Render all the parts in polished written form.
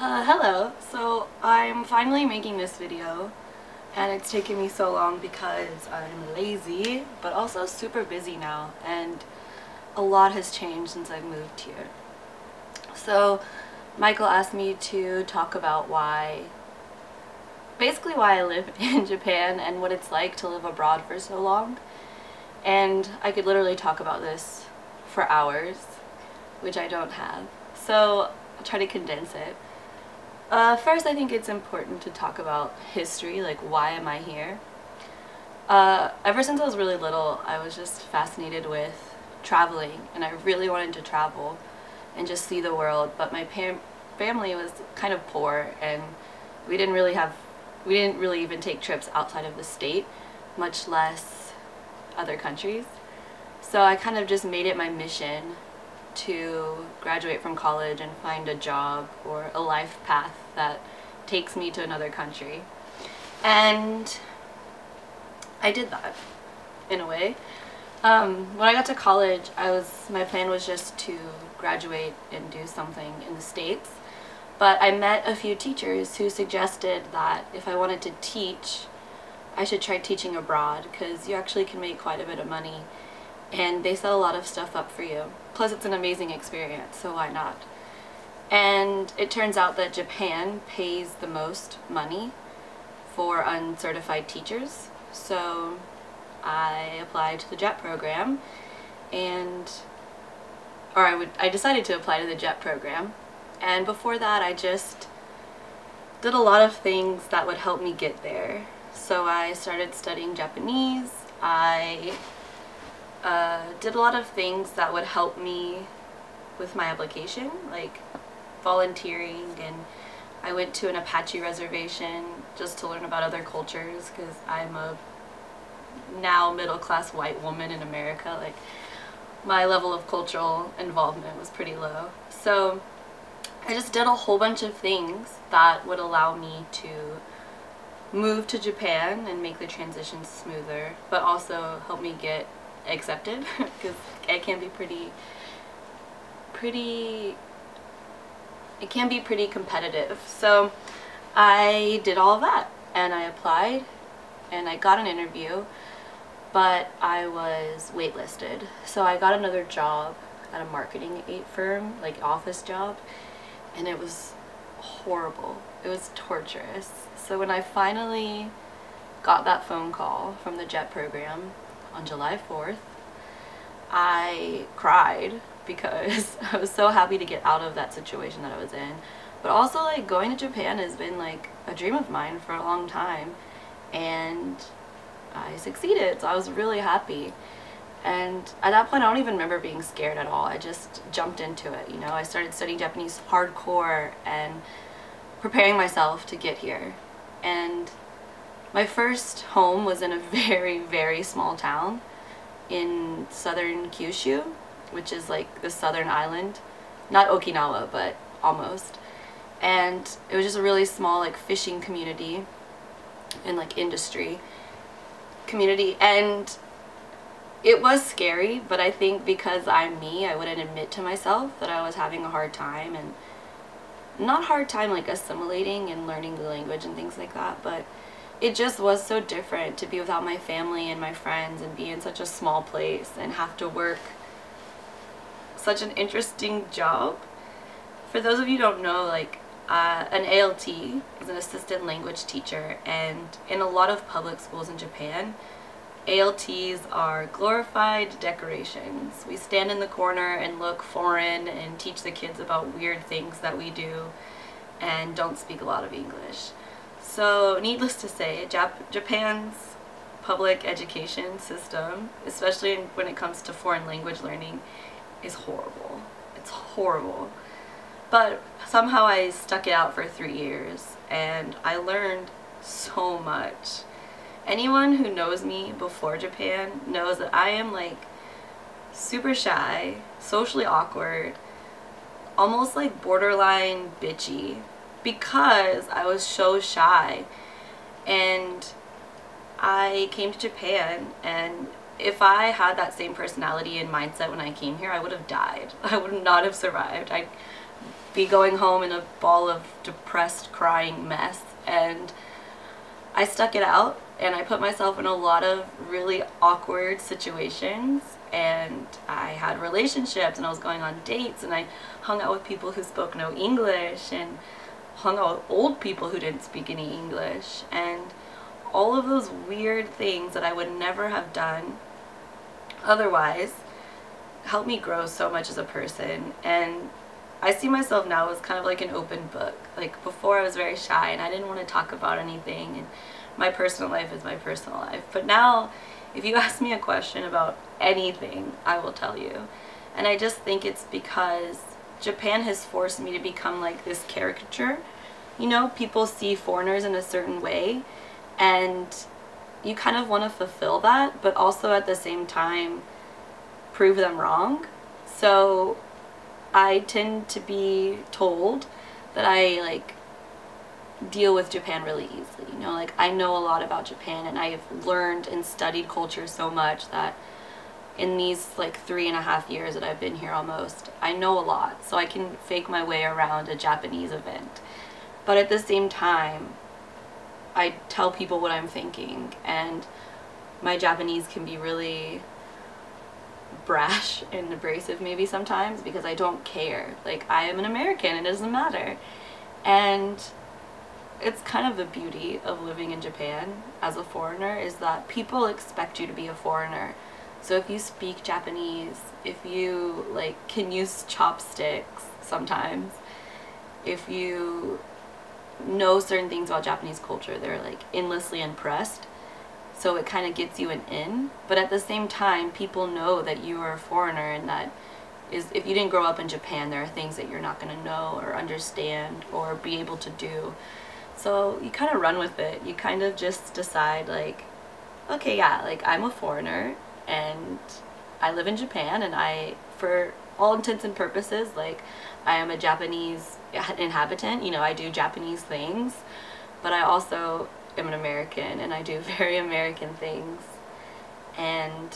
Hello. So I'm finally making this video and it's taken me so long because I'm lazy but also super busy now and a lot has changed since I've moved here. So Michael asked me to talk about basically why I live in Japan and what it's like to live abroad for so long. And I could literally talk about this for hours, which I don't have. So I'll try to condense it. First, I think it's important to talk about history, like why am I here? Ever since I was really little, I was just fascinated with traveling, and I really wanted to travel and just see the world, but my family was kind of poor, and we didn't really even take trips outside of the state, much less other countries. So I kind of just made it my mission to graduate from college and find a job or a life path that takes me to another country. And I did that, in a way. When I got to college, my plan was just to graduate and do something in the States. But I met a few teachers who suggested that if I wanted to teach, I should try teaching abroad, because you actually can make quite a bit of money and they set a lot of stuff up for you. Plus it's an amazing experience, so why not? And it turns out that Japan pays the most money for uncertified teachers. So I applied to the JET program I decided to apply to the JET program. And before that I just did a lot of things that would help me get there. So I started studying Japanese. I did a lot of things that would help me with my application, like volunteering, and I went to an Apache reservation just to learn about other cultures, because I'm a now middle-class white woman in America. Like, my level of cultural involvement was pretty low. So I just did a whole bunch of things that would allow me to move to Japan and make the transition smoother, but also help me get accepted, because it can be pretty competitive. So I did all of that and I applied and I got an interview, but I was waitlisted. So I got another job at a marketing firm, like office job, and it was horrible. It was torturous. So when I finally got that phone call from the JET program on July 4th, I cried because I was so happy to get out of that situation that I was in. But also, like, going to Japan has been like a dream of mine for a long time, and I succeeded, so I was really happy. And at that point I don't even remember being scared at all. I just jumped into it, you know. I started studying Japanese hardcore and preparing myself to get here. And my first home was in a very, very small town in southern Kyushu, which is like the southern island. Not Okinawa, but almost. And it was just a really small, like, fishing community and like industry community. And it was scary, but I think because I'm me, I wouldn't admit to myself that I was having a hard time, and not hard time like assimilating and learning the language and things like that, but it just was so different to be without my family and my friends and be in such a small place and have to work such an interesting job. For those of you who don't know, like, an ALT is an assistant language teacher, and in a lot of public schools in Japan, ALTs are glorified decorations. We stand in the corner and look foreign and teach the kids about weird things that we do and don't speak a lot of English. So needless to say, Japan's public education system, especially when it comes to foreign language learning, is horrible. It's horrible. But somehow I stuck it out for 3 years and I learned so much. Anyone who knows me before Japan knows that I am like super shy, socially awkward, almost like borderline bitchy, because I was so shy. And I came to Japan, and if I had that same personality and mindset when I came here, I would have died. I would not have survived. be going home in a ball of depressed, crying mess. And I stuck it out, and I put myself in a lot of really awkward situations, and I had relationships, and I was going on dates, and I hung out with people who spoke no English, and hung out with old people who didn't speak any English, and all of those weird things that I would never have done otherwise helped me grow so much as a person. And I see myself now as kind of like an open book. Like, before I was very shy and I didn't want to talk about anything, and my personal life is my personal life. But now, if you ask me a question about anything, I will tell you. And I just think it's because Japan has forced me to become like this caricature. You know, people see foreigners in a certain way, and you kind of want to fulfill that, but also at the same time prove them wrong. So I tend to be told that I like deal with Japan really easily. You know, like, I know a lot about Japan, and I've learned and studied culture so much that in these like 3.5 years that I've been here almost, I know a lot, so I can fake my way around a Japanese event. But at the same time, I tell people what I'm thinking, and my Japanese can be really brash and abrasive maybe sometimes because I don't care. Like, I am an American, it doesn't matter. And it's kind of the beauty of living in Japan as a foreigner, is that people expect you to be a foreigner. So if you speak Japanese, if you like can use chopsticks sometimes, if you know certain things about Japanese culture, they're like endlessly impressed. So it kind of gets you an in. But at the same time, people know that you are a foreigner, and that is, if you didn't grow up in Japan, there are things that you're not going to know or understand or be able to do. So you kind of run with it. You kind of just decide like, okay, yeah, like, I'm a foreigner and I live in Japan, and I, for all intents and purposes, like, I am a Japanese inhabitant. You know, I do Japanese things, but I also am an American, and I do very American things. And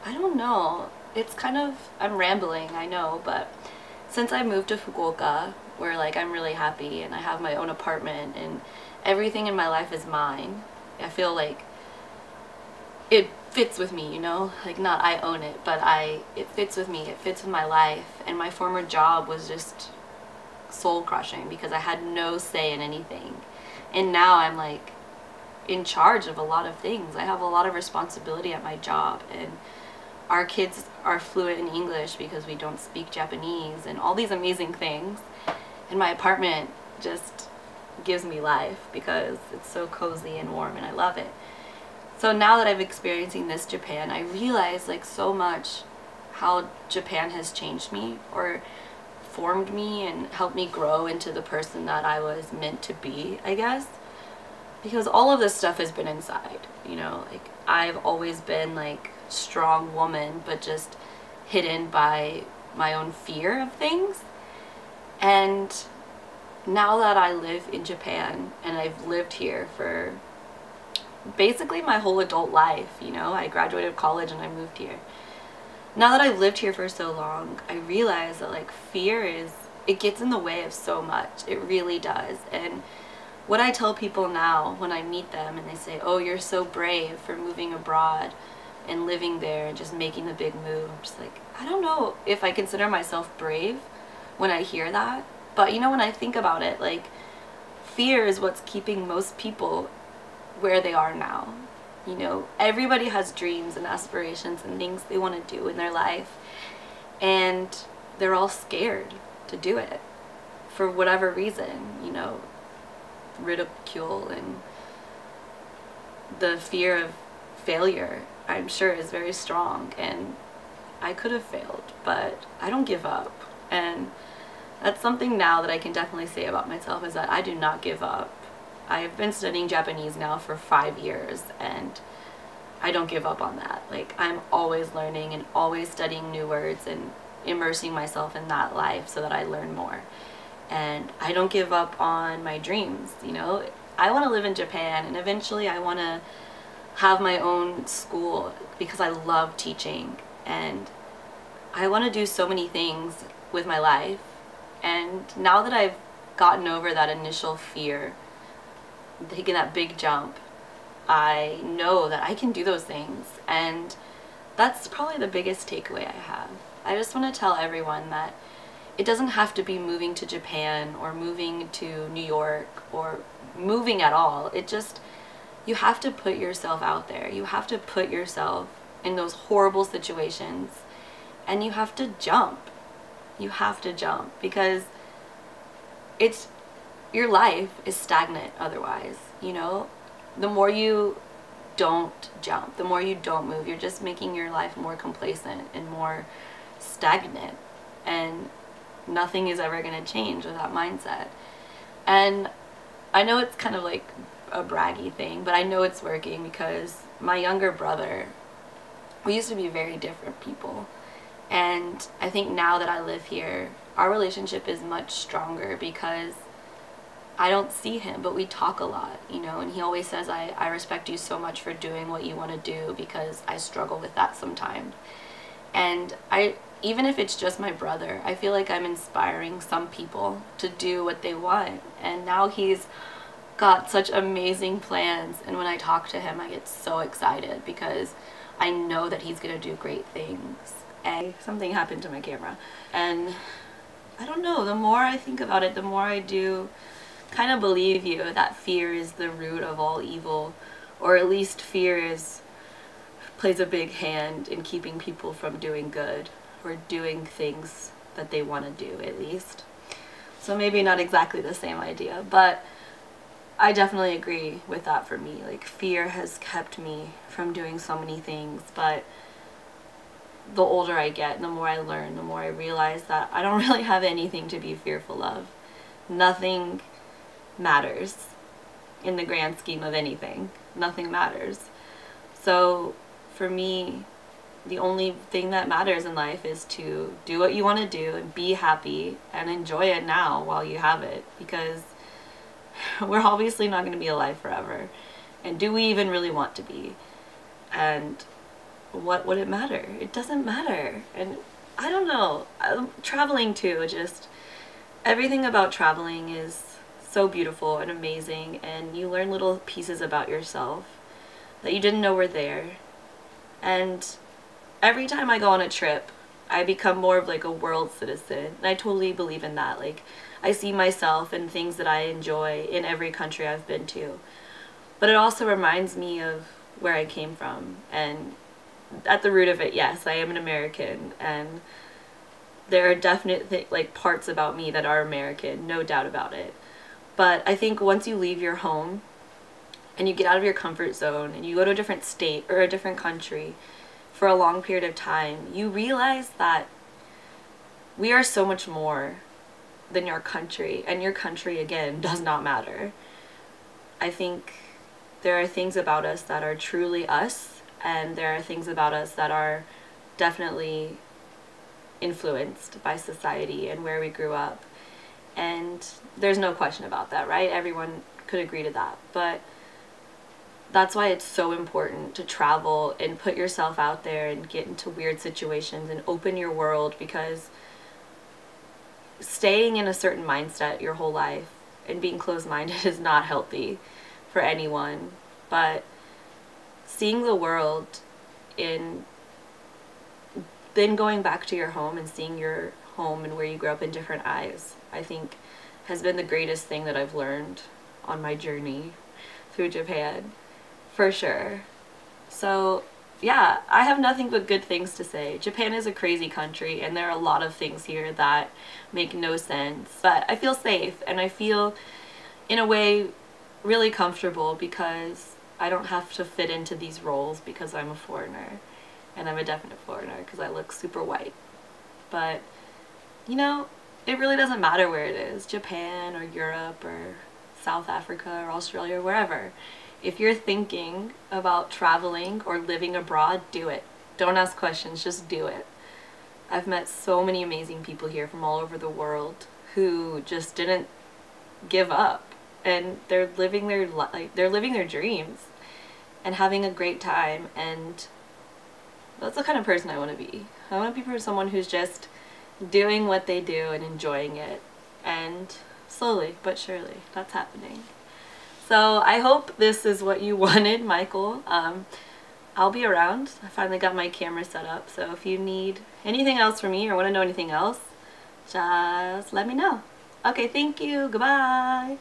I don't know, it's kind of, I'm rambling, I know, but since I moved to Fukuoka, where like I'm really happy and I have my own apartment and everything in my life is mine, I feel like it fits with me, you know, like, not I own it, but it fits with me, it fits with my life. And my former job was just soul crushing because I had no say in anything. And now I'm like in charge of a lot of things. I have a lot of responsibility at my job, and our kids are fluent in English because we don't speak Japanese, and all these amazing things. And my apartment just gives me life because it's so cozy and warm, and I love it. So now that I'm experiencing this Japan, I realize like so much how Japan has changed me, or formed me, and helped me grow into the person that I was meant to be, I guess. Because all of this stuff has been inside, you know, like, I've always been like strong woman, but just hidden by my own fear of things. And now that I live in Japan, and I've lived here for basically my whole adult life, you know, I graduated college and I moved here. Now that I've lived here for so long, I realize that like fear it gets in the way of so much. It really does. And what I tell people now when I meet them and they say, oh, you're so brave for moving abroad and living there and just making the big move, I'm just like, I don't know if I consider myself brave when I hear that. But you know, when I think about it, like, fear is what's keeping most people where they are now. You know, everybody has dreams and aspirations and things they want to do in their life, and they're all scared to do it for whatever reason. You know, ridicule and the fear of failure, I'm sure, is very strong, and I could have failed, but I don't give up. And that's something now that I can definitely say about myself, is that I do not give up. I've been studying Japanese now for 5 years, and I don't give up on that. Like, I'm always learning and always studying new words and immersing myself in that life so that I learn more. And I don't give up on my dreams, you know. I want to live in Japan, and eventually I want to have my own school because I love teaching, and I want to do so many things with my life. And now that I've gotten over that initial fear, taking that big jump, I know that I can do those things. And that's probably the biggest takeaway I have. I just want to tell everyone that it doesn't have to be moving to Japan or moving to New York or moving at all. It just, you have to put yourself out there. You have to put yourself in those horrible situations, and you have to jump. You have to jump, because it's, your life is stagnant otherwise, you know? The more you don't jump, the more you don't move, you're just making your life more complacent and more stagnant, and nothing is ever going to change with that mindset. And I know it's kind of like a braggy thing, but I know it's working, because my younger brother, we used to be very different people, and I think now that I live here, our relationship is much stronger because I don't see him, but we talk a lot, you know, and he always says, I respect you so much for doing what you want to do, because I struggle with that sometimes. And even if it's just my brother, I feel like I'm inspiring some people to do what they want. And now he's got such amazing plans, and when I talk to him, I get so excited because I know that he's gonna do great things. And something happened to my camera, and I don't know, the more I think about it, the more I do kind of believe you that fear is the root of all evil, or at least fear plays a big hand in keeping people from doing good or doing things that they want to do, at least. So maybe not exactly the same idea, but I definitely agree with that. For me, like, fear has kept me from doing so many things, but the older I get, the more I learn, the more I realize that I don't really have anything to be fearful of. Nothing matters in the grand scheme of anything. Nothing matters. So for me, the only thing that matters in life is to do what you want to do and be happy and enjoy it now while you have it, because we're obviously not going to be alive forever. And do we even really want to be? And what would it matter? It doesn't matter. And I don't know, traveling too, just everything about traveling is so beautiful and amazing, and you learn little pieces about yourself that you didn't know were there. And every time I go on a trip, I become more of like a world citizen, and I totally believe in that. Like, I see myself and things that I enjoy in every country I've been to, but it also reminds me of where I came from. And at the root of it, yes, I am an American, and there are definite like parts about me that are American, no doubt about it. But I think once you leave your home and you get out of your comfort zone and you go to a different state or a different country for a long period of time, you realize that we are so much more than your country, and your country, again, does not matter. I think there are things about us that are truly us, and there are things about us that are definitely influenced by society and where we grew up. And there's no question about that, right? Everyone could agree to that. But that's why it's so important to travel and put yourself out there and get into weird situations and open your world, because staying in a certain mindset your whole life and being closed-minded is not healthy for anyone. But seeing the world in, then going back to your home and seeing your home and where you grew up in different eyes, I think has been the greatest thing that I've learned on my journey through Japan, for sure. So yeah, I have nothing but good things to say. Japan is a crazy country, and there are a lot of things here that make no sense, but I feel safe, and I feel in a way really comfortable, because I don't have to fit into these roles because I'm a foreigner, and I'm a definite foreigner because I look super white. But you know, it really doesn't matter where it is, Japan or Europe or South Africa or Australia or wherever. If you're thinking about traveling or living abroad, do it. Don't ask questions, just do it. I've met so many amazing people here from all over the world who just didn't give up, and they're living their dreams and having a great time. And that's the kind of person I want to be. I want to be someone who's just doing what they do and enjoying it, and slowly but surely that's happening. So I hope this is what you wanted, Michael. I'll be around. I finally got my camera set up, so if you need anything else from me or want to know anything else, just let me know. Okay, thank you. Goodbye.